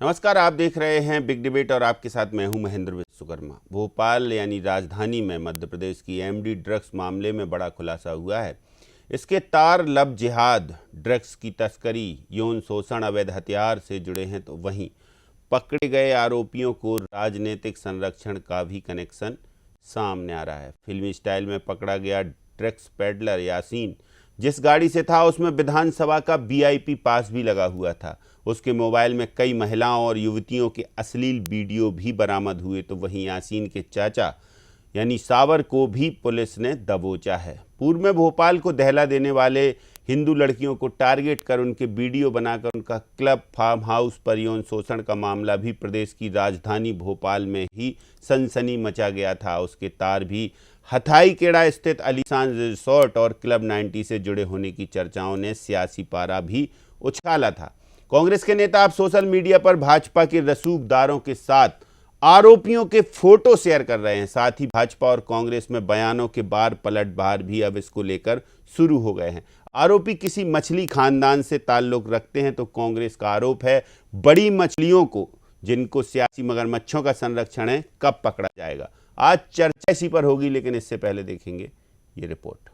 नमस्कार, आप देख रहे हैं बिग डिबेट और आपके साथ मैं हूं महेंद्र विश्वकर्मा। भोपाल यानी राजधानी में मध्य प्रदेश की एमडी ड्रग्स मामले में बड़ा खुलासा हुआ है। इसके तार लब जिहाद, ड्रग्स की तस्करी, यौन शोषण, अवैध हथियार से जुड़े हैं, तो वहीं पकड़े गए आरोपियों को राजनीतिक संरक्षण का भी कनेक्शन सामने आ रहा है। फिल्मी स्टाइल में पकड़ा गया ड्रग्स पेडलर यासीन जिस गाड़ी से था उसमें विधानसभा का वीआईपी पास भी लगा हुआ था। उसके मोबाइल में कई महिलाओं और युवतियों के अश्लील वीडियो भी बरामद हुए। तो वहीं यासीन के चाचा यानी सावर को भी पुलिस ने दबोचा है। पूर्व में भोपाल को दहला देने वाले हिंदू लड़कियों को टारगेट कर उनके वीडियो बनाकर उनका क्लब फार्म हाउस पर यौन शोषण का मामला भी प्रदेश की राजधानी भोपाल में ही सनसनी मचा गया था। उसके तार भी हथाईखेड़ा स्थित आलीशान रिसोर्ट और क्लब 90 से जुड़े होने की चर्चाओं ने सियासी पारा भी उछाला था। कांग्रेस के नेता अब सोशल मीडिया पर भाजपा के रसूखदारों के साथ आरोपियों के फोटो शेयर कर रहे हैं। साथ ही भाजपा और कांग्रेस में बयानों के बार पलटवार भी अब इसको लेकर शुरू हो गए हैं। आरोपी किसी मछली खानदान से ताल्लुक रखते हैं तो कांग्रेस का आरोप है बड़ी मछलियों को, जिनको सियासी मगरमच्छों का संरक्षण है, कब पकड़ा जाएगा। आज चर्चा इसी पर होगी, लेकिन इससे पहले देखेंगे ये रिपोर्ट।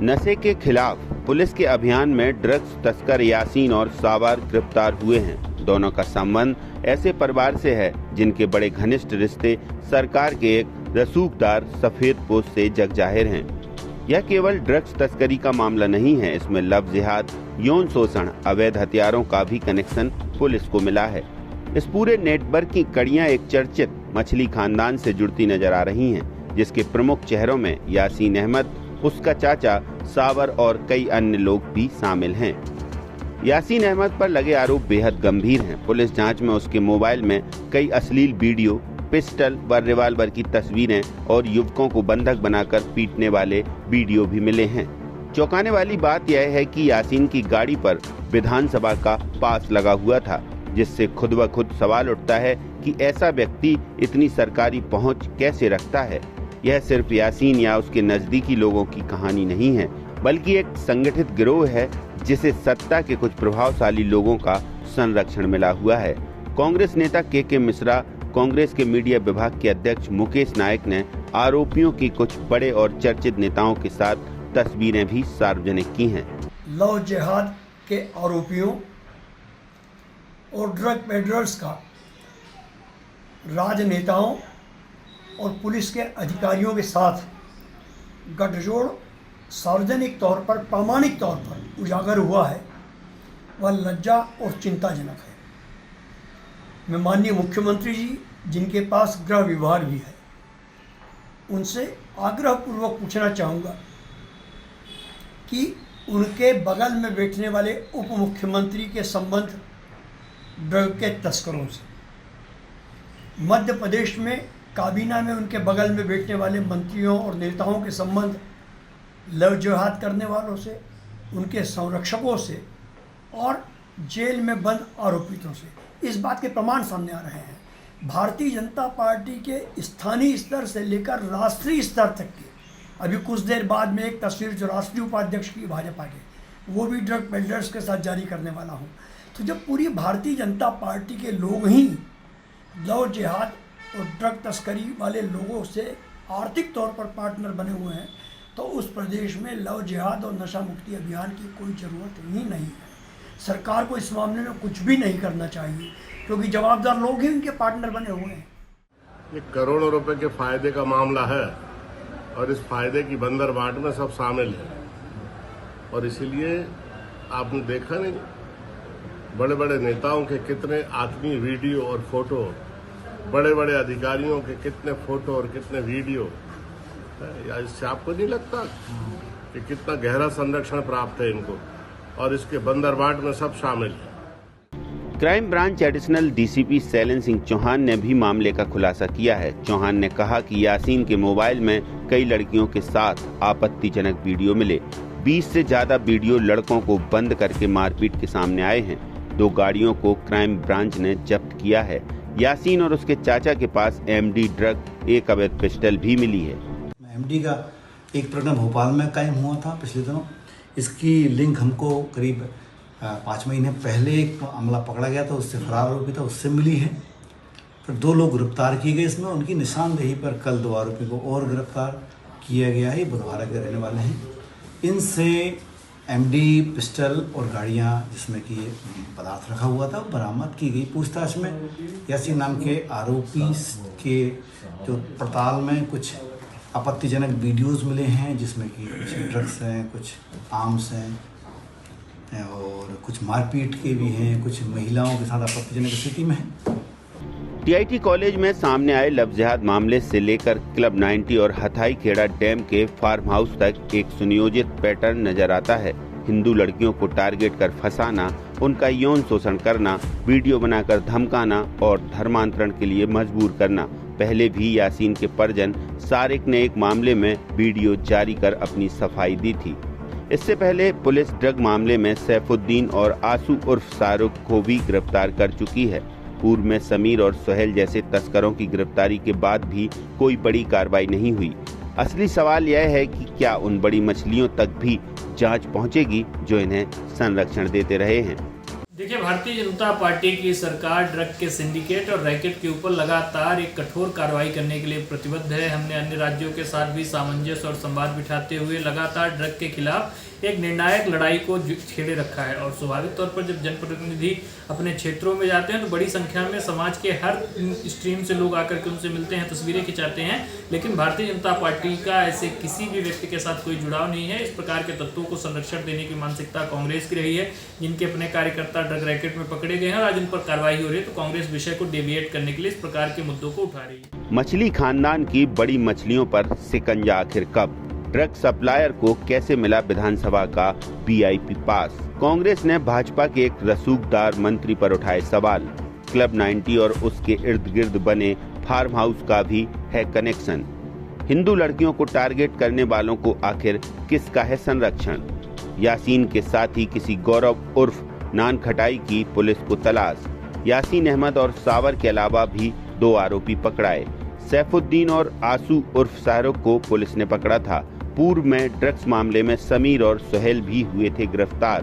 नशे के खिलाफ पुलिस के अभियान में ड्रग्स तस्कर यासीन और सावर गिरफ्तार हुए हैं। दोनों का संबंध ऐसे परिवार से है जिनके बड़े घनिष्ठ रिश्ते सरकार के एक रसूखदार सफेदपोश से जग जाहिर हैं। यह केवल ड्रग्स तस्करी का मामला नहीं है, इसमें लव जिहाद, यौन शोषण, अवैध हथियारों का भी कनेक्शन पुलिस को मिला है। इस पूरे नेटवर्क की कड़ियां एक चर्चित मछली खानदान से जुड़ती नजर आ रही हैं, जिसके प्रमुख चेहरों में यासीन अहमद, उसका चाचा सावर और कई अन्य लोग भी शामिल हैं। यासीन अहमद पर लगे आरोप बेहद गंभीर हैं। पुलिस जांच में उसके मोबाइल में कई अश्लील वीडियो, पिस्टल व रिवाल्वर की तस्वीरें और युवकों को बंधक बनाकर पीटने वाले वीडियो भी मिले हैं। चौंकाने वाली बात यह है कि यासीन की गाड़ी पर विधानसभा का पास लगा हुआ था, जिससे खुद ब खुद सवाल उठता है कि ऐसा व्यक्ति इतनी सरकारी पहुंच कैसे रखता है। यह सिर्फ यासीन या उसके नजदीकी लोगों की कहानी नहीं है, बल्कि एक संगठित गिरोह है जिसे सत्ता के कुछ प्रभावशाली लोगों का संरक्षण मिला हुआ है। कांग्रेस नेता के मिश्रा, कांग्रेस के मीडिया विभाग के अध्यक्ष मुकेश नायक ने आरोपियों की कुछ बड़े और चर्चित नेताओं के साथ तस्वीरें भी सार्वजनिक की हैं। लव जिहाद के आरोपियों और ड्रग पेडलर्स का राजनेताओं और पुलिस के अधिकारियों के साथ गठजोड़ सार्वजनिक तौर पर, प्रामाणिक तौर पर उजागर हुआ है, वह लज्जा और चिंताजनक है। मैं माननीय मुख्यमंत्री जी, जिनके पास गृह विभाग भी है, उनसे आग्रहपूर्वक पूछना चाहूँगा कि उनके बगल में बैठने वाले उप मुख्यमंत्री के संबंध ड्रग के तस्करों से, मध्य प्रदेश में काबीना में उनके बगल में बैठने वाले मंत्रियों और नेताओं के संबंध लव जिहाद करने वालों से, उनके संरक्षकों से और जेल में बंद आरोपितों से, इस बात के प्रमाण सामने आ रहे हैं। भारतीय जनता पार्टी के स्थानीय स्तर से लेकर राष्ट्रीय स्तर तक के, अभी कुछ देर बाद में एक तस्वीर जो राष्ट्रीय उपाध्यक्ष की भाजपा के, वो भी ड्रग पेडलर्स के साथ जारी करने वाला हूँ। तो जब पूरी भारतीय जनता पार्टी के लोग ही लव जिहाद और ड्रग तस्करी वाले लोगों से आर्थिक तौर पर पार्टनर बने हुए हैं, तो उस प्रदेश में लव जिहाद और नशा मुक्ति अभियान की कोई ज़रूरत ही नहीं है। सरकार को इस मामले में कुछ भी नहीं करना चाहिए, क्योंकि जवाबदार लोग ही उनके पार्टनर बने हुए हैं। ये करोड़ों रुपए के फायदे का मामला है और इस फायदे की बंदर बाट में सब शामिल है। और इसीलिए आपने देखा नहीं, बड़े बड़े नेताओं के कितने आत्मीय वीडियो और फोटो, बड़े बड़े अधिकारियों के कितने फोटो और कितने वीडियो, या इससे आपको नहीं लगता कि कितना गहरा संरक्षण प्राप्त है इनको, और इसके बंदरबाट में सब शामिल है। Crime branch additional DCP Shailendra Singh Chauhan ने भी मामले का खुलासा किया है। चौहान ने कहा कि यासीन के मोबाइल में कई लड़कियों के साथ आपत्तिजनक वीडियो मिले। 20 से ज्यादा वीडियो लड़कों को बंद करके मारपीट के सामने आए हैं। 2 गाड़ियों को क्राइम ब्रांच ने जब्त किया है। यासीन और उसके चाचा के पास एमडी ड्रग, एक अवैध पिस्टल भी मिली है। एमडी का एक प्रकरण भोपाल में कायम हुआ था पिछले दिनों। इसकी लिंक हमको करीब 5 महीने पहले एक मामला पकड़ा गया था, उससे फरार आरोपी था, उससे मिली है। फिर 2 लोग गिरफ्तार किए गए इसमें। उनकी निशानदेही पर कल 2 आरोपी को और गिरफ्तार किया गया है। बुधवार के रहने वाले हैं। इनसे एमडी पिस्टल और गाड़ियां जिसमें कि पदार्थ रखा हुआ था बरामद की गई। पूछताछ में यासीन नाम के आरोपी के जो पड़ताल में कुछ आपत्तिजनक वीडियोस मिले हैं, जिसमें कि कुछ ड्रग्स हैं, कुछ आर्म्स हैं और कुछ मारपीट के भी हैं, कुछ महिलाओं के साथ आपत्तिजनक स्थिति में है। टीआईटी कॉलेज में सामने आए लव जिहाद मामले से लेकर क्लब 90 और हथाई खेड़ा डैम के फार्म हाउस तक एक सुनियोजित पैटर्न नजर आता है। हिंदू लड़कियों को टारगेट कर फंसाना, उनका यौन शोषण करना, वीडियो बनाकर धमकाना और धर्मांतरण के लिए मजबूर करना। पहले भी यासीन के परिजन सारिक ने एक मामले में वीडियो जारी कर अपनी सफाई दी थी। इससे पहले पुलिस ड्रग मामले में सैफुद्दीन और आसू उर्फ शाहरुख को भी गिरफ्तार कर चुकी है। पूर्व में समीर और सोहेल जैसे तस्करों की गिरफ्तारी के बाद भी कोई बड़ी कार्रवाई नहीं हुई। असली सवाल यह है कि क्या उन बड़ी मछलियों तक भी जांच पहुंचेगी जो इन्हें संरक्षण देते रहे हैं। देखिए, भारतीय जनता पार्टी की सरकार ड्रग के सिंडिकेट और रैकेट के ऊपर लगातार एक कठोर कार्रवाई करने के लिए प्रतिबद्ध है। हमने अन्य राज्यों के साथ भी सामंजस्य और संवाद बिठाते हुए लगातार ड्रग के खिलाफ एक निर्णायक लड़ाई को छेड़े रखा है। और स्वाभाविक तौर पर जब जनप्रतिनिधि अपने क्षेत्रों में जाते हैं तो बड़ी संख्या में समाज के हर स्ट्रीम से लोग आकर के उनसे मिलते हैं, तस्वीरें खिंचाते हैं। लेकिन भारतीय जनता पार्टी का ऐसे किसी भी व्यक्ति के साथ कोई जुड़ाव नहीं है। इस प्रकार के तत्वों को संरक्षण देने की मानसिकता कांग्रेस की रही है, जिनके अपने कार्यकर्ता ड्रग रैकेट में पकड़े गए हैं और आज उन पर कार्रवाई हो रही है। तो कांग्रेस विषय को डेविएट करने के लिए इस प्रकार के मुद्दों को उठा रही है। मछली खानदान की बड़ी मछलियों पर सिकंजा आखिर कब? ड्रग सप्लायर को कैसे मिला विधानसभा का वीआईपी पास? कांग्रेस ने भाजपा के एक रसूखदार मंत्री पर उठाए सवाल। क्लब 90 और उसके इर्द गिर्द बने फार्म हाउस का भी है कनेक्शन। हिंदू लड़कियों को टारगेट करने वालों को आखिर किसका है संरक्षण? यासीन के साथ ही किसी गौरव उर्फ नान खटाई की पुलिस को तलाश। यासीन अहमद और सावर के अलावा भी 2 आरोपी पकड़ाए। सैफुद्दीन और आसू उर्फ शाहरुख को पुलिस ने पकड़ा था। पूर्व में ड्रग्स मामले में समीर और सोहेल भी हुए थे गिरफ्तार।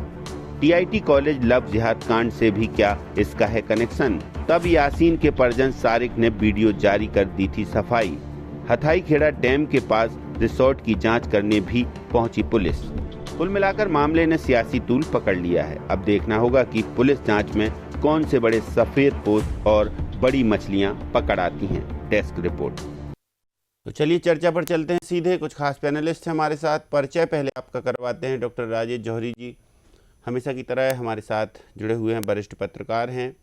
टीआईटी कॉलेज लव जिहाद कांड से भी क्या इसका है कनेक्शन? तब यासीन के परिजन सारिक ने वीडियो जारी कर दी थी सफाई। हथाई खेड़ा डैम के पास रिसोर्ट की जांच करने भी पहुंची पुलिस। कुल मिलाकर मामले ने सियासी तूल पकड़ लिया है। अब देखना होगा कि पुलिस जांच में कौन से बड़े सफेद पोस्ट और बड़ी मछलियां पकड़ आती हैं। Desk report. तो चलिए चर्चा पर चलते हैं सीधे। कुछ खास पैनलिस्ट हैं हमारे साथ। परिचय पहले आपका करवाते हैं। डॉक्टर राजेश जौहरी जी हमेशा की तरह हमारे साथ जुड़े हुए हैं, वरिष्ठ पत्रकार हैं।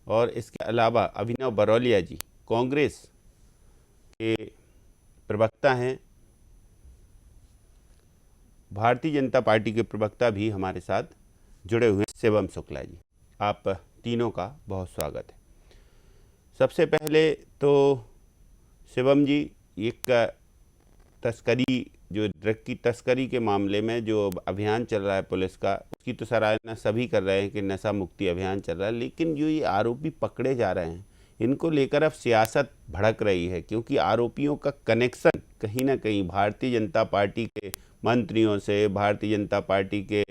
और इसके अलावा अभिनव बरौलिया जी कांग्रेस के प्रवक्ता हैं, भारतीय जनता पार्टी के प्रवक्ता भी हमारे साथ जुड़े हुए हैं। शिवम शुक्ला जी, आप तीनों का बहुत स्वागत है। सबसे पहले तो शिवम जी, एक तस्करी, जो ड्रग की तस्करी के मामले में जो अभियान चल रहा है पुलिस का, उसकी तो सराहना सभी कर रहे हैं कि नशा मुक्ति अभियान चल रहा है। लेकिन जो ये आरोपी पकड़े जा रहे हैं, इनको लेकर अब सियासत भड़क रही है, क्योंकि आरोपियों का कनेक्शन कहीं ना कहीं भारतीय जनता पार्टी के मंत्रियों से, भारतीय जनता पार्टी के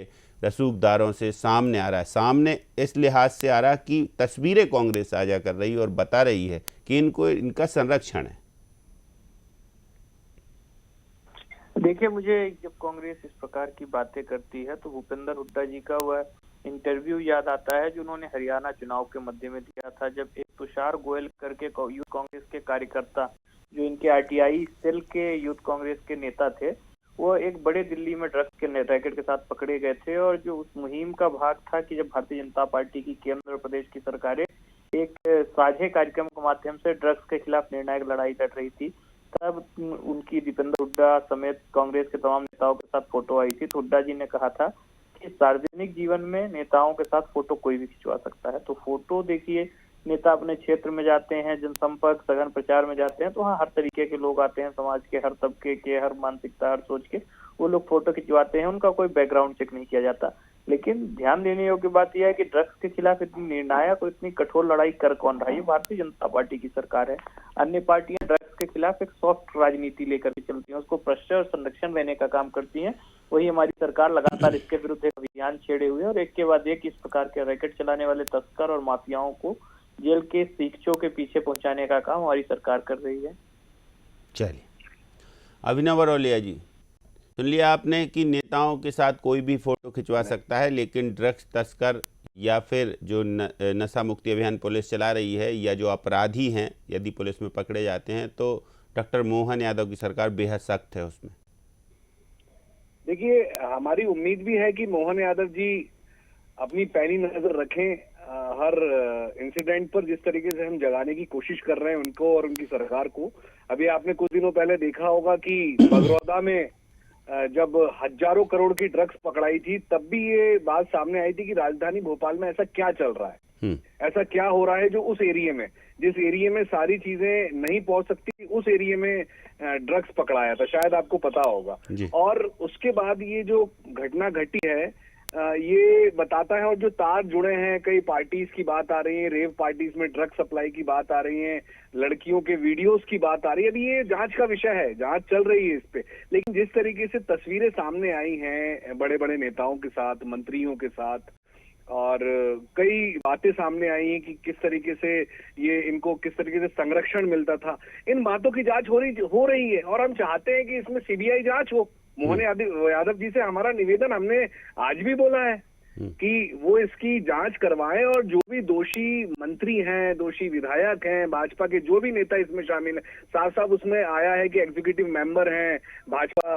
रसूखदारों से सामने आ रहा है। सामने इस लिहाज से आ रहा कि तस्वीरें कांग्रेस साझा कर रही है और बता रही है कि इनका संरक्षण है। देखिए, मुझे जब कांग्रेस इस प्रकार की बातें करती है तो भूपेंद्र हुड्डा जी का वह इंटरव्यू याद आता है जो उन्होंने हरियाणा चुनाव के मध्य में दिया था, जब एक तुषार गोयल करके यूथ कांग्रेस के कार्यकर्ता, जो इनके आरटीआई सेल के यूथ कांग्रेस के नेता थे, वो एक बड़े दिल्ली में ड्रग्स के रैकेट के साथ पकड़े गए थे। और जो उस मुहिम का भाग था कि जब भारतीय जनता पार्टी की केंद्र और प्रदेश की सरकारें एक साझे कार्यक्रम के माध्यम से ड्रग्स के खिलाफ निर्णायक लड़ाई लड़ रही थी, तब उनकी दीपेंद्र हुड्डा समेत कांग्रेस के तमाम नेताओं के साथ फोटो आई थी। तो हुड्डा जी ने कहा था कि सार्वजनिक जीवन में नेताओं के साथ फोटो कोई भी खिंचवा सकता है। तो फोटो देखिए, नेता अपने क्षेत्र में जाते हैं, जनसंपर्क सघन प्रचार में जाते हैं, तो वहाँ हर तरीके के लोग आते हैं, समाज के हर तबके के, हर मानसिकता, हर सोच के वो लोग फोटो खिंचवाते हैं। उनका कोई बैकग्राउंड चेक नहीं किया जाता। लेकिन ध्यान देने योग्य बात यह है कि ड्रग्स के खिलाफ इतनी निर्णायक और इतनी कठोर लड़ाई कर कौन रहा है? ये भारतीय जनता पार्टी की सरकार है। अन्य पार्टियां ड्रग्स के खिलाफ एक सॉफ्ट राजनीति लेकर के चलती हैं, उसको प्रश्रय और संरक्षण देने का काम करती हैं। वही हमारी सरकार लगातार इसके विरुद्ध एक अभियान छेड़े हुए और एक के बाद एक इस प्रकार के रैकेट चलाने वाले तस्कर और माफियाओं को जेल के सीखचों के पीछे पहुंचाने का काम हमारी सरकार कर रही है। चलिए, अभिनव अरोलिया जी, सुन लिया आपने कि नेताओं के साथ कोई भी फोटो खिंचवा सकता है, लेकिन ड्रग्स तस्कर या फिर जो नशा मुक्ति अभियान पुलिस चला रही है या जो अपराधी हैं, यदि पुलिस में पकड़े जाते हैं तो डॉक्टर मोहन यादव की सरकार बेहद सख्त है उसमें। देखिए, हमारी उम्मीद भी है कि मोहन यादव जी अपनी पैनी नजर रखें हर इंसिडेंट पर, जिस तरीके से हम जगाने की कोशिश कर रहे हैं उनको और उनकी सरकार को। अभी आपने कुछ दिनों पहले देखा होगा कि बगरौदा में जब हजारों करोड़ की ड्रग्स पकड़ाई थी, तब भी ये बात सामने आई थी कि राजधानी भोपाल में ऐसा क्या चल रहा है, ऐसा क्या हो रहा है जो उस एरिया में, जिस एरिया में सारी चीजें नहीं पहुंच सकती, उस एरिया में ड्रग्स पकड़ाया था, शायद आपको पता होगा। और उसके बाद ये जो घटना घटी है ये बताता है, और जो तार जुड़े हैं, कई पार्टीज की बात आ रही है, रेव पार्टीज में ड्रग सप्लाई की बात आ रही है, लड़कियों के वीडियोस की बात आ रही है। अभी ये जांच का विषय है, जांच चल रही है इस पे, लेकिन जिस तरीके से तस्वीरें सामने आई हैं बड़े बड़े नेताओं के साथ, मंत्रियों के साथ, और कई बातें सामने आई हैं कि किस तरीके से ये इनको किस तरीके से संरक्षण मिलता था, इन बातों की जांच हो रही है और हम चाहते हैं कि इसमें सीबीआई जांच हो। मोहन यादव जी से हमारा निवेदन हमने आज भी बोला है कि वो इसकी जांच करवाएं और जो भी दोषी मंत्री हैं, दोषी विधायक हैं, भाजपा के जो भी नेता इसमें शामिल हैं, साफ साफ उसमें आया है कि एग्जीक्यूटिव मेंबर हैं भाजपा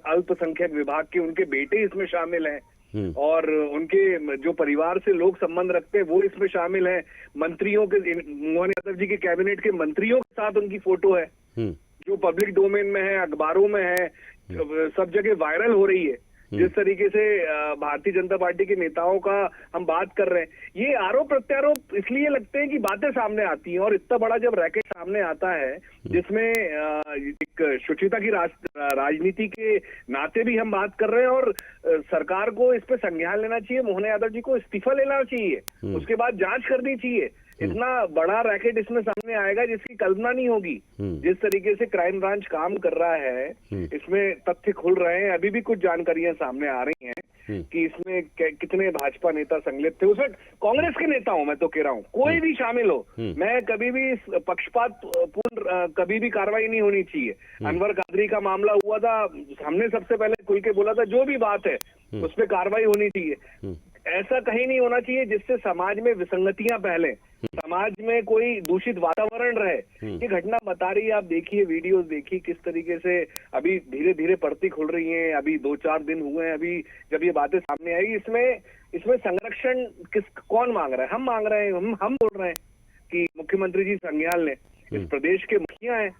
अल्पसंख्यक विभाग के, उनके बेटे इसमें शामिल हैं और उनके जो परिवार से लोग संबंध रखते हैं वो इसमें शामिल हैं। मंत्रियों के, मोहन यादव जी के कैबिनेट के मंत्रियों के साथ उनकी फोटो है जो पब्लिक डोमेन में है, अखबारों में है, सब जगह वायरल हो रही है। जिस तरीके से भारतीय जनता पार्टी के नेताओं का हम बात कर रहे हैं, ये आरोप प्रत्यारोप इसलिए लगते हैं कि बातें सामने आती हैं, और इतना बड़ा जब रैकेट सामने आता है जिसमें एक शुचिता की राजनीति के नाते भी हम बात कर रहे हैं, और सरकार को इस पे संज्ञान लेना चाहिए, मोहन यादव जी को इस्तीफा लेना चाहिए, उसके बाद जांच करनी चाहिए। इतना बड़ा रैकेट इसमें सामने आएगा जिसकी कल्पना नहीं होगी। जिस तरीके से क्राइम ब्रांच काम कर रहा है, इसमें तथ्य खुल रहे हैं, अभी भी कुछ जानकारियां सामने आ रही हैं कि इसमें कितने भाजपा नेता संलिप्त थे। उसमें कांग्रेस के नेता हूं, मैं तो कह रहा हूं, कोई भी शामिल हो, मैं कभी भी पक्षपात पूर्ण कभी भी कार्रवाई नहीं होनी चाहिए। अनवर कादरी का मामला हुआ था, हमने सबसे पहले खुल के बोला था जो भी बात है उस पर कार्रवाई होनी चाहिए। ऐसा कहीं नहीं होना चाहिए जिससे समाज में विसंगतियां फैले, समाज में कोई दूषित वातावरण रहे। ये घटना बता रही है, आप देखिए, वीडियोस देखिए किस तरीके से अभी धीरे धीरे पड़ती खुल रही हैं। अभी 2-4 दिन हुए हैं अभी जब ये बातें सामने आई। इसमें संरक्षण कौन मांग रहा है? हम मांग रहे हैं, हम बोल रहे हैं कि मुख्यमंत्री जी संज्ञान लें। इस प्रदेश के मुखिया हैं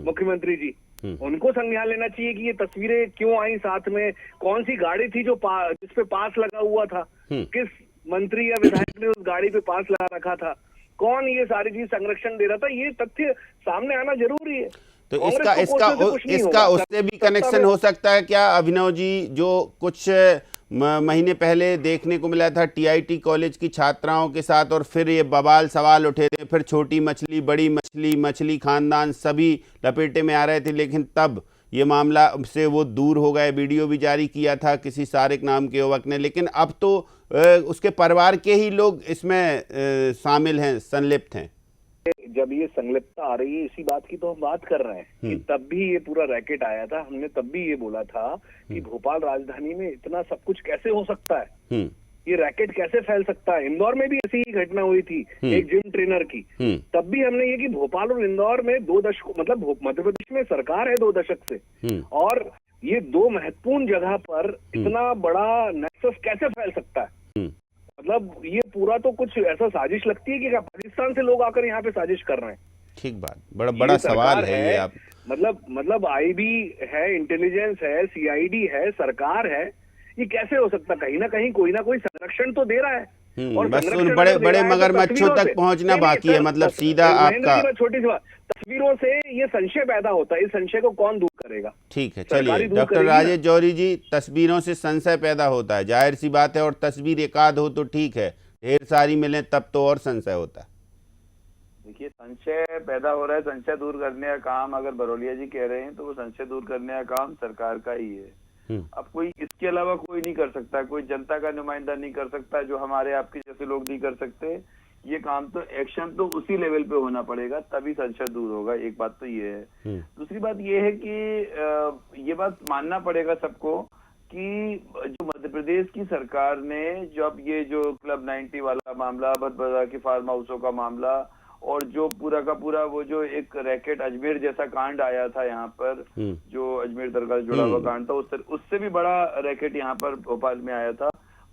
मुख्यमंत्री जी, उनको संज्ञान लेना चाहिए कि ये तस्वीरें क्यों आई साथ में, कौन सी गाड़ी थी जो जिसपे पास लगा हुआ था, किस मंत्री या विधायक ने उस गाड़ी पे पास लगा रखा था, कौन ये सारी चीज संरक्षण दे रहा था, ये तथ्य सामने आना जरूरी है। तो इसका उससे भी कनेक्शन हो सकता है क्या अभिनव जी? जो कुछ महीने पहले देखने को मिला था टीआईटी कॉलेज की छात्राओं के साथ, और फिर ये बवाल सवाल उठे थे, फिर छोटी मछली, बड़ी मछली, मछली खानदान सभी लपेटे में आ रहे थे, लेकिन तब ये मामला से वो दूर हो गए। वीडियो भी जारी किया था किसी सारिक नाम के युवक ने, लेकिन अब तो उसके परिवार के ही लोग इसमें शामिल हैं, संलिप्त हैं। जब ये संलिप्तता आ रही है, इसी बात की तो हम बात कर रहे हैं कि तब भी ये पूरा रैकेट आया था। हमने तब भी ये बोला था कि भोपाल राजधानी में इतना सब कुछ कैसे हो सकता है, ये रैकेट कैसे फैल सकता है। इंदौर में भी ऐसी ही घटना हुई थी एक जिम ट्रेनर की, तब भी हमने ये कि भोपाल और इंदौर में 2 दशक, मतलब मध्य प्रदेश में सरकार है 2 दशक से, और ये 2 महत्वपूर्ण जगह पर इतना बड़ा नेक्सस कैसे फैल सकता है। मतलब ये पूरा तो कुछ ऐसा साजिश लगती है कि क्या पाकिस्तान से लोग आकर यहाँ पे साजिश कर रहे हैं। ठीक बात, बड़ा सवाल है ये। आप मतलब आईबी है, इंटेलिजेंस है, सीआईडी है, सरकार है, ये कैसे हो सकता? कहीं ना कहीं कोई ना कोई संरक्षण तो दे रहा है। और बस उन बड़े बड़े मगरमच्छों तक पहुंचना बाकी है। मतलब सीधा आपका छोटी सी बात, तस्वीरों से ये संशय पैदा होता है, इस संशय को कौन दूर करे? करेगा। ठीक है, सरकारी चलिए दूर डॉक्टर करेगी ना। राजेश जौहरी जी, तस्वीरों से संशय पैदा होता है, जाहिर सी बात है, और तस्वीर एकाध हो तो ठीक है, ढेर सारी मिले तब तो और संशय होता है। देखिए, संशय पैदा हो रहा है, संशय दूर करने का काम अगर बरौलिया जी कह रहे हैं तो वो संशय दूर करने का काम सरकार का ही है। अब कोई इसके अलावा कोई नहीं कर सकता, कोई जनता का नुमाइंदा नहीं कर सकता, जो हमारे आपके जैसे लोग नहीं कर सकते। ये काम तो एक्शन तो उसी लेवल पे होना पड़ेगा, तभी संशय दूर होगा। एक बात तो ये है। दूसरी बात ये है कि ये बात मानना पड़ेगा सबको कि जो मध्य प्रदेश की सरकार ने जब ये जो क्लब 90 वाला मामला, भदभदा के फार्म हाउसों का मामला, और जो पूरा का पूरा वो जो एक रैकेट अजमेर जैसा कांड आया था यहाँ पर, जो अजमेर दरगाह से जुड़ा हुआ कांड था, उससे भी बड़ा रैकेट यहाँ पर भोपाल में आया था,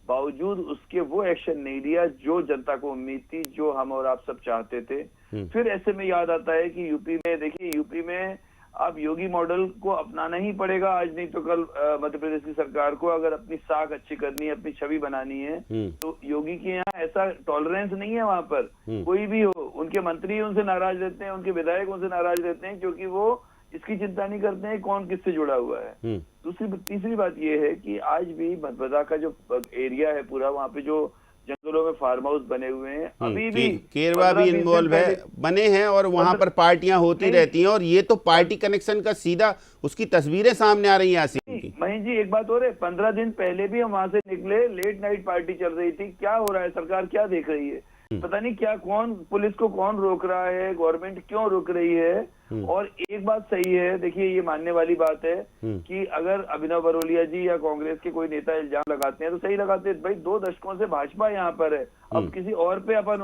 बावजूद उसके वो एक्शन नहीं लिया जो जनता को उम्मीद थी, जो हम और आप सब चाहते थे। फिर ऐसे में याद आता है कि यूपी में, देखिए यूपी में अब योगी मॉडल को अपनाना ही पड़ेगा, आज नहीं तो कल मध्य प्रदेश की सरकार को अगर अपनी साख अच्छी करनी है, अपनी छवि बनानी है, तो योगी के यहाँ ऐसा टॉलरेंस नहीं है। वहां पर कोई भी हो, उनके मंत्री उनसे नाराज रहते हैं, उनके विधायक उनसे नाराज रहते हैं, क्योंकि वो इसकी चिंता नहीं करते हैं कौन किससे जुड़ा हुआ है। तीसरी बात ये है कि आज भी भदभदा का जो एरिया है पूरा, वहाँ पे जो जंगलों में फार्म हाउस बने हुए हैं, अभी भी केरवा भी इन्वॉल्व है, बने हैं, और वहां पर पार्टियां होती रहती हैं, और ये तो पार्टी कनेक्शन का सीधा उसकी तस्वीरें सामने आ रही हैं आसिम की। महेश जी, एक बात और है, 15 दिन पहले भी हम वहां से निकले, लेट नाइट पार्टी चल रही थी। क्या हो रहा है, सरकार क्या देख रही है, पता नहीं क्या, कौन पुलिस को कौन रोक रहा है, गवर्नमेंट क्यों रोक रही है। और एक बात सही है, देखिए ये मानने वाली बात है कि अगर अभिनव बरौलिया जी या कांग्रेस के कोई नेता इल्जाम लगाते हैं तो सही लगाते हैं। भाई 2 दशकों से भाजपा यहाँ पर है, अब किसी और पे अपन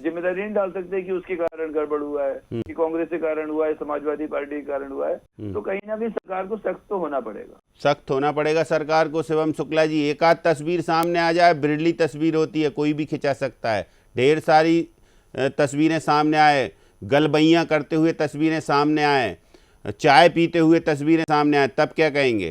जिम्मेदारी नहीं डाल सकते कि उसके कारण गड़बड़ हुआ है, कि कांग्रेस के कारण हुआ है, समाजवादी पार्टी के कारण हुआ है। तो कहीं ना कहीं सरकार को सख्त तो होना पड़ेगा, सख्त होना पड़ेगा सरकार को। शिवम शुक्ला जी, एक आध तस्वीर सामने आ जाए, बिरली तस्वीर होती है, कोई भी खिंचा सकता है, ढेर सारी तस्वीरें सामने आए, गलबैयां करते हुए तस्वीरें सामने आए, चाय पीते हुए तस्वीरें सामने आए, तब क्या कहेंगे?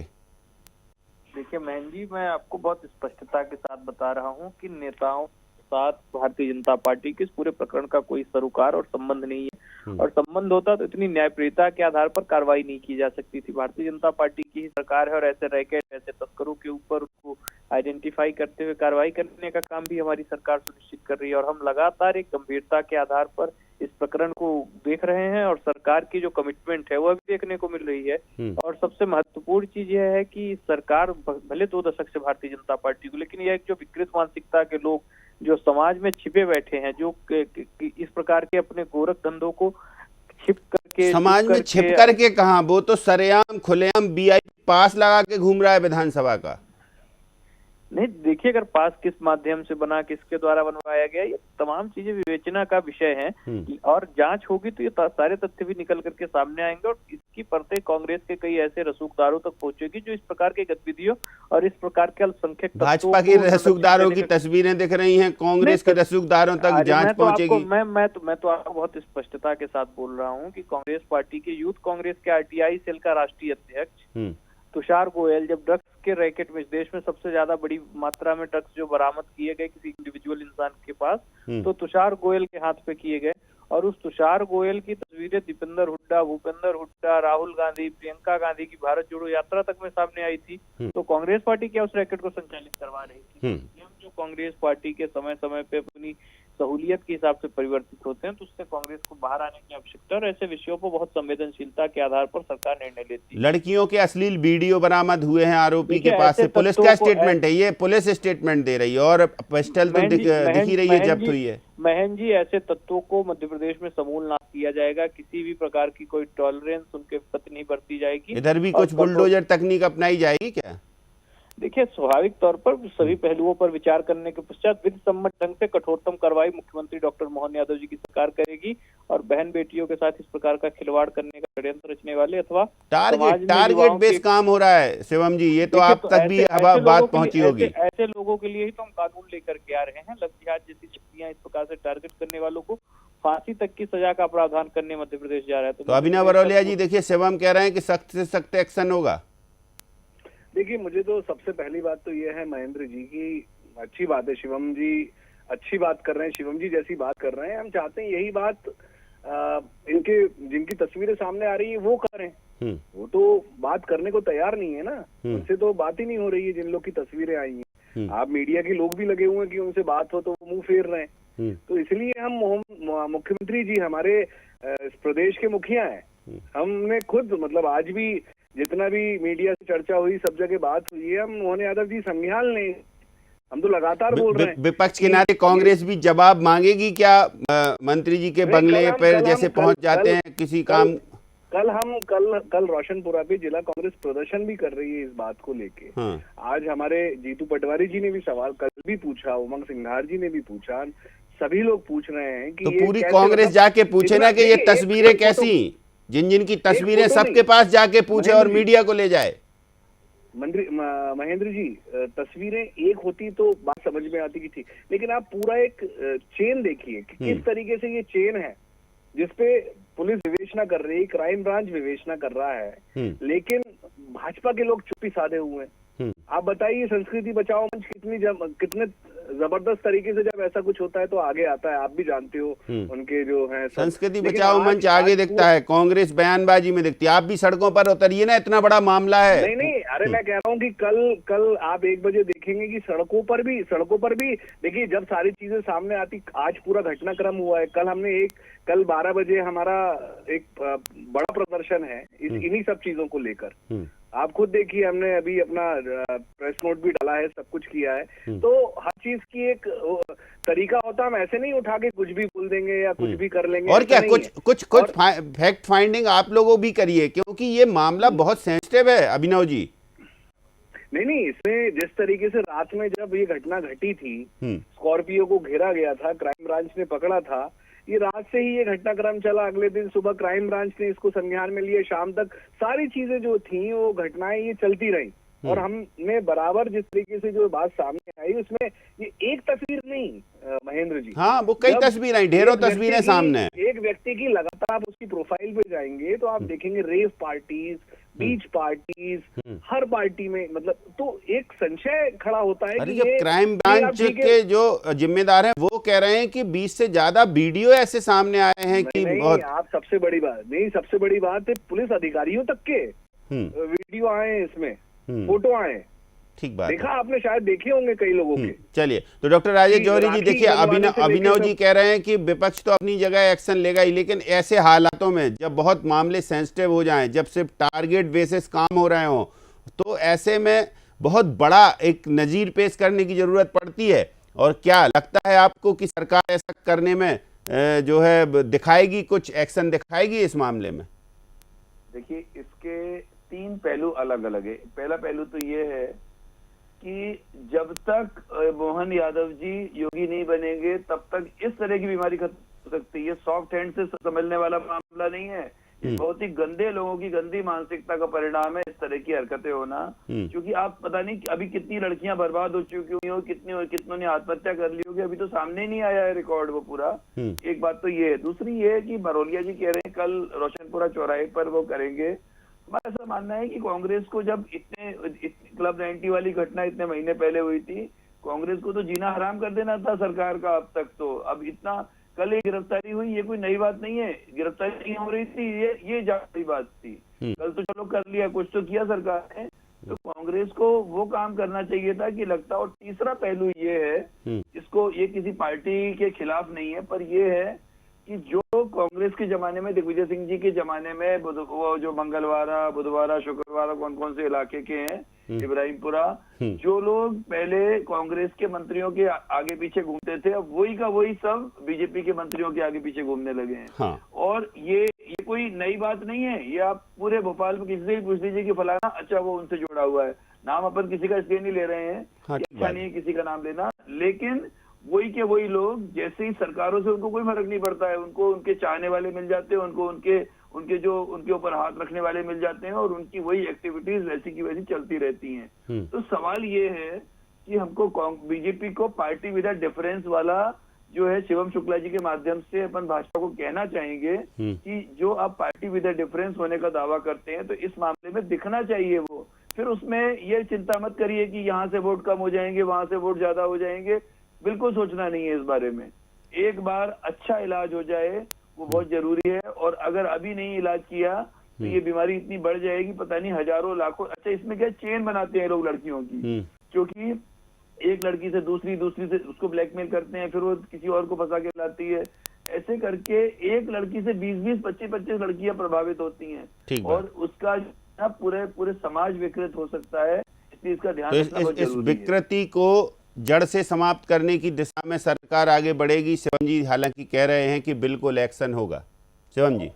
देखिए महन जी, मैं आपको बहुत स्पष्टता के साथ बता रहा हूं कि नेताओं के साथ भारतीय जनता पार्टी के इस पूरे प्रकरण का कोई सरोकार और संबंध नहीं है, और संबंध होता तो इतनी न्यायप्रियता के आधार पर कार्रवाई नहीं की जा सकती थी। भारतीय जनता पार्टी की ही सरकार है, और ऐसे रैकेट, ऐसे तस्करों के ऊपर उसको आइडेंटिफाई करते हुए कार्रवाई करने का काम भी हमारी सरकार सुनिश्चित कर रही है। और हम लगातार एक गंभीरता के आधार पर इस प्रकरण को देख रहे हैं, और सरकार की जो कमिटमेंट है वह भी देखने को मिल रही है। और सबसे महत्वपूर्ण चीज यह है कि सरकार भले 2 दशक से भारतीय जनता पार्टी को, लेकिन यह एक जो विकृत मानसिकता के लोग जो समाज में छिपे बैठे हैं, जो इस प्रकार के अपने गोरख धंधों को छिप करके, समाज में छिप करके कहाँ, वो तो सरेआम खुलेआम वीआईपी पास लगा के घूम रहा है विधानसभा का। नहीं, देखिए अगर पास किस माध्यम से बना, किसके द्वारा बनवाया गया, ये तमाम चीजें विवेचना का विषय है, और जांच होगी तो ये सारे तथ्य भी निकल करके सामने आएंगे, और इसकी परतें कांग्रेस के कई ऐसे रसूखदारों तक पहुंचेगी जो इस प्रकार के गतिविधियों और इस प्रकार के अल्पसंख्यक भाजपा के रसूखदारों की तस्वीरें दिख रही हैं, कांग्रेस के रसूखदारों तक जांच पहुंचेगी। मैं तो आपको बहुत स्पष्टता के साथ बोल रहा हूँ कि कांग्रेस पार्टी के यूथ कांग्रेस के आरटीआई सेल का राष्ट्रीय अध्यक्ष तुषार गोयल, जब ड्रग्स के रैकेट में, देश में सबसे ज्यादा बड़ी मात्रा में ड्रग्स जो बरामद किए गए किसी इंडिविजुअल इंसान के पास, तो तुषार गोयल के हाथ पे किए गए, और उस तुषार गोयल की तस्वीरें दीपेंद्र हुड्डा, भूपेंद्र हुड्डा, राहुल गांधी, प्रियंका गांधी की भारत जोड़ो यात्रा तक में सामने आई थी। तो कांग्रेस पार्टी क्या उस रैकेट को संचालित करवा रही थी? हम जो कांग्रेस पार्टी के समय समय पे अपनी सहूलियत के हिसाब से परिवर्तित होते हैं, तो उससे कांग्रेस को बाहर आने की आवश्यकता, और ऐसे विषयों पर बहुत संवेदनशीलता के आधार पर सरकार निर्णय लेती है। लड़कियों के अश्लील वीडियो बरामद हुए हैं आरोपी के पास से, पुलिस का स्टेटमेंट है, ये पुलिस स्टेटमेंट दे रही है, और पिस्टल तो दिख ही रही है, जब्त हुई है। महन जी, ऐसे तत्वों को मध्य प्रदेश में समूल नाश किया जाएगा, किसी भी प्रकार की कोई टॉलरेंस उनके प्रति नहीं बरती जाएगी। इधर भी कुछ बुलडोजर तकनीक अपनाई जाएगी क्या? देखिए, स्वाभाविक तौर पर सभी पहलुओं पर विचार करने के पश्चात विधि सम्मत ढंग से कठोरतम कार्रवाई मुख्यमंत्री डॉक्टर मोहन यादव जी की सरकार करेगी, और बहन बेटियों के साथ इस प्रकार का खिलवाड़ करने का षड्यंत्र रचने वाले अथवा टारगेट बेस काम हो रहा है। शिवम जी, ये तो आप तक भी बात पहुंची होगी। ऐसे लोगों के लिए ही तो हम कानून लेकर के आ रहे हैं। लव जिहाद जैसी शक्तियां इस प्रकार से टारगेट करने वालों को फांसी तक की सजा का प्रावधान करने मध्य प्रदेश जा रहा है। तो अभिनव बरौलिया जी, देखिए शिवम कह रहे हैं कि सख्त से सख्त एक्शन होगा। देखिए, मुझे तो सबसे पहली बात तो ये है महेंद्र जी की अच्छी बात है, शिवम जी अच्छी बात कर रहे हैं, शिवम जी जैसी बात कर रहे हैं। हम चाहते हैं यही बात इनके जिनकी तस्वीरें सामने आ रही है वो करें। वो तो बात करने को तैयार नहीं है ना, उनसे तो बात ही नहीं हो रही है। जिन लोग की तस्वीरें आई हैं, आप मीडिया के लोग भी लगे हुए हैं कि उनसे बात हो तो वो मुंह फेर रहे हैं। तो इसलिए हम मुख्यमंत्री जी हमारे इस प्रदेश के मुखिया हैं, हमने खुद मतलब आज भी जितना भी मीडिया से चर्चा हुई, सब जगह बात हुई है, हम मोहन यादव जी संज्ञान लें, हम तो लगातार बोल रहे हैं। विपक्ष के नाते कांग्रेस भी जवाब मांगेगी क्या मंत्री जी के बंगले पर जैसे पहुंच जाते हैं किसी काम? कल रोशनपुरा पे जिला कांग्रेस प्रदर्शन भी कर रही है इस बात को लेके। आज हमारे जीतू पटवारी जी ने भी सवाल कल भी पूछा, उमंग सिंघार जी ने भी पूछा, सभी लोग पूछ रहे हैं कि तो पूरी कांग्रेस जाके पूछे ना कि ये तस्वीरें कैसी, जिन जिन की तस्वीरें सबके पास जाके पूछे और मीडिया को ले जाए। महेंद्र जी, तस्वीरें एक होती तो बात समझ में आती कि ठीक, लेकिन आप पूरा एक चेन देखिए कि किस तरीके से ये चेन है जिसपे पुलिस विवेचना कर रही है, क्राइम ब्रांच विवेचना कर रहा है, लेकिन भाजपा के लोग चुप्पी साधे हुए हैं। आप बताइए, संस्कृति बचाओ मंच कितने जबरदस्त तरीके से जब ऐसा कुछ होता है तो आगे आता है, आप भी जानते हो उनके जो है संस्कृति बचाओ मंच आगे दिखता है, कांग्रेस बयानबाजी में दिखती है। आप भी सड़कों पर उतरिए ना, इतना बड़ा मामला है। नहीं, अरे मैं कह रहा हूँ कि कल आप 1 बजे देखेंगे कि सड़कों पर भी देखिए जब सारी चीजें सामने आती, आज पूरा घटनाक्रम हुआ है। कल 12 बजे हमारा एक बड़ा प्रदर्शन है इन्हीं सब चीजों को लेकर। आप खुद देखिए, हमने अभी अपना प्रेस नोट भी डाला है, सब कुछ किया है। तो हर चीज की एक तरीका होता है, हम ऐसे नहीं उठा के कुछ भी बोल देंगे या कुछ भी कर लेंगे। और क्या कुछ फैक्ट फाइंडिंग आप लोगों भी करिए, क्योंकि ये मामला बहुत सेंसिटिव है अभिनव जी। नहीं, इसमें जिस तरीके से रात में जब ये घटना घटी थी, स्कॉर्पियो को घेरा गया था, क्राइम ब्रांच ने पकड़ा था, ये रात से ही ये घटनाक्रम चला। अगले दिन सुबह क्राइम ब्रांच ने इसको संज्ञान में लिया, शाम तक सारी चीजें जो थी वो घटनाएं ये चलती रही। और हमने बराबर जिस तरीके से जो बात सामने आई उसमें ये एक तस्वीर नहीं महेंद्र जी, हाँ वो कई तस्वीरें आई, ढेरों तस्वीरें सामने। एक व्यक्ति की लगातार आप उसकी प्रोफाइल पे जाएंगे तो आप देखेंगे रेव पार्टीज, बीच पार्टीज, हर पार्टी में, मतलब तो एक संशय खड़ा होता है कि जब क्राइम ब्रांच के जो जिम्मेदार हैं वो कह रहे हैं कि 20 से ज्यादा वीडियो ऐसे सामने आए हैं कि बहुत। आप सबसे बड़ी बात है पुलिस अधिकारियों तक के वीडियो आए हैं, इसमें फोटो आए। ठीक बात देखा आपने, शायद देखे होंगे कई लोगों के। चलिए, तो डॉक्टर राजेश जौहरी जी देखिए, अभिनव जी कह रहे हैं कि विपक्ष तो अपनी जगह एक्शन लेगा ही, लेकिन ऐसे हालातों में जब बहुत मामले सेंसिटिव हो जाएं, जब सिर्फ टारगेट बेसिस काम हो रहे हो, तो ऐसे में बहुत बड़ा एक नजीर पेश करने की जरूरत पड़ती है। और क्या लगता है आपको कि सरकार ऐसा करने में जो है दिखाएगी, कुछ एक्शन दिखाएगी इस मामले में? देखिए, इसके 3 पहलू अलग अलग है। पहला पहलू तो ये है कि जब तक मोहन यादव जी योगी नहीं बनेंगे तब तक इस तरह की बीमारी खत्म हो सकती है। ये सॉफ्ट हैंड से संभलने वाला मामला नहीं है, ये बहुत ही गंदे लोगों की गंदी मानसिकता का परिणाम है इस तरह की हरकतें होना। क्योंकि आप पता नहीं अभी कितनी लड़कियां बर्बाद हो चुकी हुई हो, कितनों ने आत्महत्या कर ली होगी, अभी तो सामने नहीं आया है रिकॉर्ड वो पूरा। एक बात तो ये है। दूसरी ये है कि बरौलिया जी कह रहे हैं कल रोशनपुरा चौराहे पर वो करेंगे। हमारा ऐसा मानना है कि कांग्रेस को जब इतने क्लब 90 वाली घटना इतने महीने पहले हुई थी, कांग्रेस को तो जीना हराम कर देना था सरकार का अब तक। तो अब इतना कल एक गिरफ्तारी हुई, ये कोई नई बात नहीं है, गिरफ्तारी नहीं हो रही थी, ये जाती बात थी। कल तो चलो कर लिया, कुछ तो किया सरकार ने। तो कांग्रेस को वो काम करना चाहिए था कि लगता। और तीसरा पहलू ये है, इसको ये किसी पार्टी के खिलाफ नहीं है, पर ये है कि जो कांग्रेस के जमाने में, दिग्विजय सिंह जी के जमाने में वो जो मंगलवारा, बुधवारा, शुक्रवारा कौन से इलाके के हैं, इब्राहिमपुरा, जो लोग पहले कांग्रेस के मंत्रियों के आगे पीछे घूमते थे, अब वही का वही सब बीजेपी के मंत्रियों के आगे पीछे घूमने लगे हैं। हाँ। और ये कोई नई बात नहीं है। ये आप पूरे भोपाल में किसी से भी पूछ लीजिए कि फलाना, अच्छा वो उनसे जुड़ा हुआ है। नाम अपन किसी का इसलिए नहीं ले रहे हैं, अच्छा नहीं है किसी का नाम लेना, लेकिन वही के वही लोग, जैसे ही सरकारों से उनको कोई फर्क नहीं पड़ता है, उनको उनके चाहने वाले मिल जाते हैं, उनको उनके जो उनके ऊपर हाथ रखने वाले मिल जाते हैं, और उनकी वही एक्टिविटीज वैसी की वैसी चलती रहती हैं। तो सवाल ये है कि हमको बीजेपी को पार्टी विद डिफरेंस वाला जो है शिवम शुक्ला जी के माध्यम से अपन भाजपा को कहना चाहेंगे कि जो आप पार्टी विद डिफरेंस होने का दावा करते हैं, तो इस मामले में दिखना चाहिए वो। फिर उसमें ये चिंता मत करिए कि यहाँ से वोट कम हो जाएंगे, वहां से वोट ज्यादा हो जाएंगे, बिल्कुल सोचना नहीं है इस बारे में। एक बार अच्छा इलाज हो जाए वो बहुत जरूरी है, और अगर अभी नहीं इलाज किया तो ये बीमारी इतनी बढ़ जाएगी, पता नहीं हजारों लाखों। अच्छा, इसमें क्या चेन बनाते हैं लोग लड़कियों की, क्योंकि एक लड़की से दूसरी से उसको ब्लैकमेल करते हैं, फिर वो किसी और को फंसा के लाती है। ऐसे करके एक लड़की से 20-20, 25-25 लड़कियां प्रभावित होती हैं और उसका पूरे समाज विकृत हो सकता है। इसलिए इसका ध्यान रखना बहुत इस विकृति को जड़ से समाप्त करने की दिशा में सरकार आगे बढ़ेगी। शिवम जी हालांकि कह रहे हैं कि बिल्कुल एक्शन होगा। शिवम जी,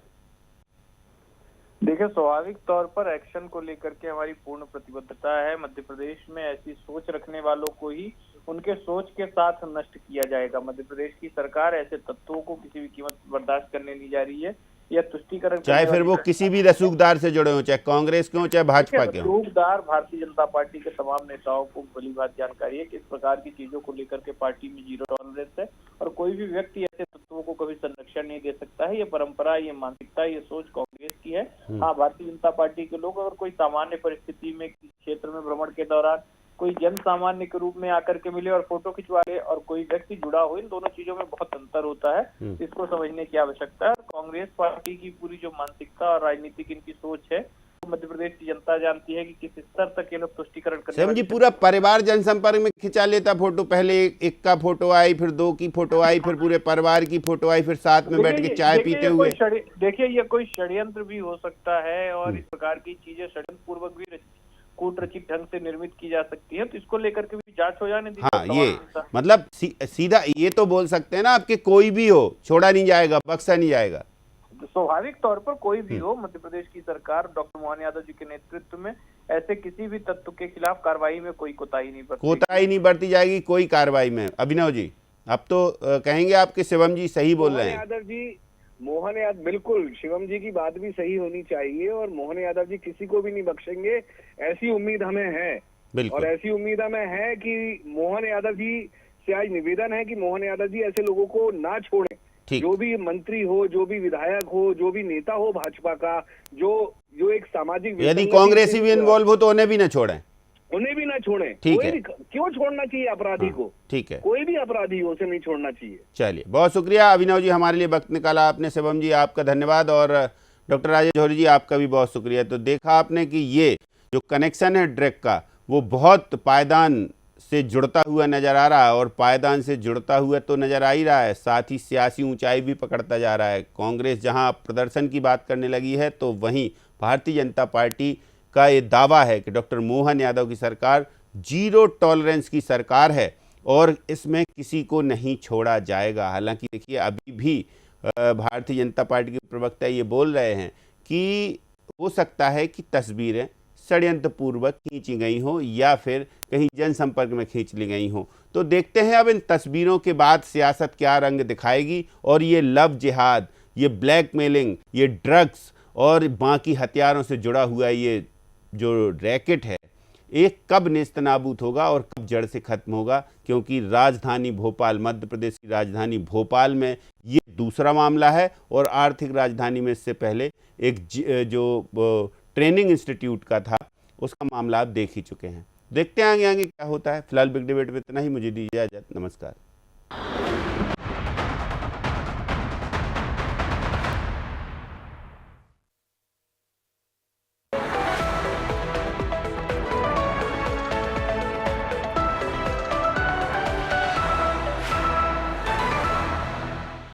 देखिए, स्वाभाविक तौर पर एक्शन को लेकर के हमारी पूर्ण प्रतिबद्धता है। मध्य प्रदेश में ऐसी सोच रखने वालों को ही उनके सोच के साथ नष्ट किया जाएगा। मध्य प्रदेश की सरकार ऐसे तत्वों को किसी भी कीमत बर्दाश्त करने नहीं जा रही है। यह तुष्टीकरण, चाहे फिर वो किसी भी रसूखदार से जुड़े हो, चाहे कांग्रेस के हो चाहे भाजपा के हो। रसूखदार भारतीय जनता पार्टी के तमाम नेताओं को भली बात जानकारी है कि इस प्रकार की चीजों को लेकर के पार्टी में जीरो टॉलरेंस है और कोई भी व्यक्ति ऐसे तत्वों को कभी संरक्षण नहीं दे सकता है। ये परंपरा, ये मानसिकता, ये सोच कांग्रेस की है। हाँ, भारतीय जनता पार्टी के लोग अगर कोई सामान्य परिस्थिति में क्षेत्र में भ्रमण के दौरान कोई जन सामान्य के रूप में आकर के मिले और फोटो खिंचवा ले और कोई व्यक्ति जुड़ा हो, इन दोनों चीजों में बहुत अंतर होता है। इसको समझने की आवश्यकता है। कांग्रेस पार्टी की पूरी जो मानसिकता और राजनीतिक इनकी सोच है, तो मध्य प्रदेश की जनता जानती है कि किस स्तर तक ये लोग तुष्टीकरण करने। शिवम जी, पूरा परिवार जनसंपर्क में खिंचा लेता फोटो। पहले एक का फोटो आई, फिर 2 की फोटो आई, फिर पूरे परिवार की फोटो आई, फिर साथ में बैठ के चाय पीते हुए। देखिए, ये कोई षड्यंत्र भी हो सकता है और इस प्रकार की चीजें षड्यंत्र पूर्वक भी कूटरचित ढंग से निर्मित की जा सकती है, तो इसको लेकर के भी जांच हो जाने दीजिए। हाँ, ये मतलब सीधा ये तो बोल सकते हैं ना आपके, कोई भी हो छोड़ा नहीं जाएगा, बख्शा नहीं जाएगा। स्वाभाविक तौर पर कोई भी हो, मध्य प्रदेश की सरकार डॉक्टर मोहन यादव जी के नेतृत्व में ऐसे किसी भी तत्व के खिलाफ कार्रवाई में कोई कोताही नहीं बरती जाएगी, कोई कार्रवाई में। अभिनव जी, अब तो कहेंगे आपके शिवम जी सही बोल रहे हैं। यादव जी, मोहन यादव, बिल्कुल शिवम जी की बात भी सही होनी चाहिए और मोहन यादव जी किसी को भी नहीं बख्शेंगे, ऐसी उम्मीद हमें है। और ऐसी उम्मीद हमें है कि मोहन यादव जी से आज निवेदन है कि मोहन यादव जी ऐसे लोगों को ना छोड़ें। जो भी मंत्री हो, जो भी विधायक हो, जो भी नेता हो भाजपा का, जो एक सामाजिक, यदि कांग्रेसी भी इन्वॉल्व हो तो उन्हें भी न छोड़ें। उन्हें भी ना छोड़े। ठीक है, क्यों छोड़ना चाहिए अपराधी को? ठीक है, कोई भी अपराधी हो उसे नहीं छोड़ना चाहिए। चलिए, बहुत शुक्रिया अभिनव जी, हमारे लिए वक्त निकाला आपने। शिवम जी, आपका धन्यवाद और डॉक्टर राजेश जौहरी जी, आपका भी बहुत शुक्रिया। तो देखा आपने कि ये जो कनेक्शन है ड्रग का, वो बहुत पायदान से जुड़ता हुआ नजर आ रहा है और पायदान से जुड़ता हुआ तो नजर आ ही रहा है, साथ ही सियासी ऊंचाई भी पकड़ता जा रहा है। कांग्रेस जहां प्रदर्शन की बात करने लगी है, तो वहीं भारतीय जनता पार्टी का ये दावा है कि डॉक्टर मोहन यादव की सरकार जीरो टॉलरेंस की सरकार है और इसमें किसी को नहीं छोड़ा जाएगा। हालांकि देखिए, अभी भी भारतीय जनता पार्टी के प्रवक्ता ये बोल रहे हैं कि हो सकता है कि तस्वीरें षड्यंत्रपूर्वक खींची गई हो या फिर कहीं जनसंपर्क में खींच ली गई हो। तो देखते हैं अब इन तस्वीरों के बाद सियासत क्या रंग दिखाएगी और ये लव जिहाद, ये ब्लैकमेलिंग, ये ड्रग्स और बाकी हथियारों से जुड़ा हुआ ये जो रैकेट है, एक कब नेस्तनाबूद होगा और कब जड़ से खत्म होगा। क्योंकि राजधानी भोपाल, मध्य प्रदेश की राजधानी भोपाल में ये दूसरा मामला है और आर्थिक राजधानी में इससे पहले एक जो ट्रेनिंग इंस्टीट्यूट का था, उसका मामला आप देख ही चुके हैं। देखते हैं आगे क्या होता है। फिलहाल बिग डिबेट में इतना ही, मुझे दीजिए इजाजत, नमस्कार।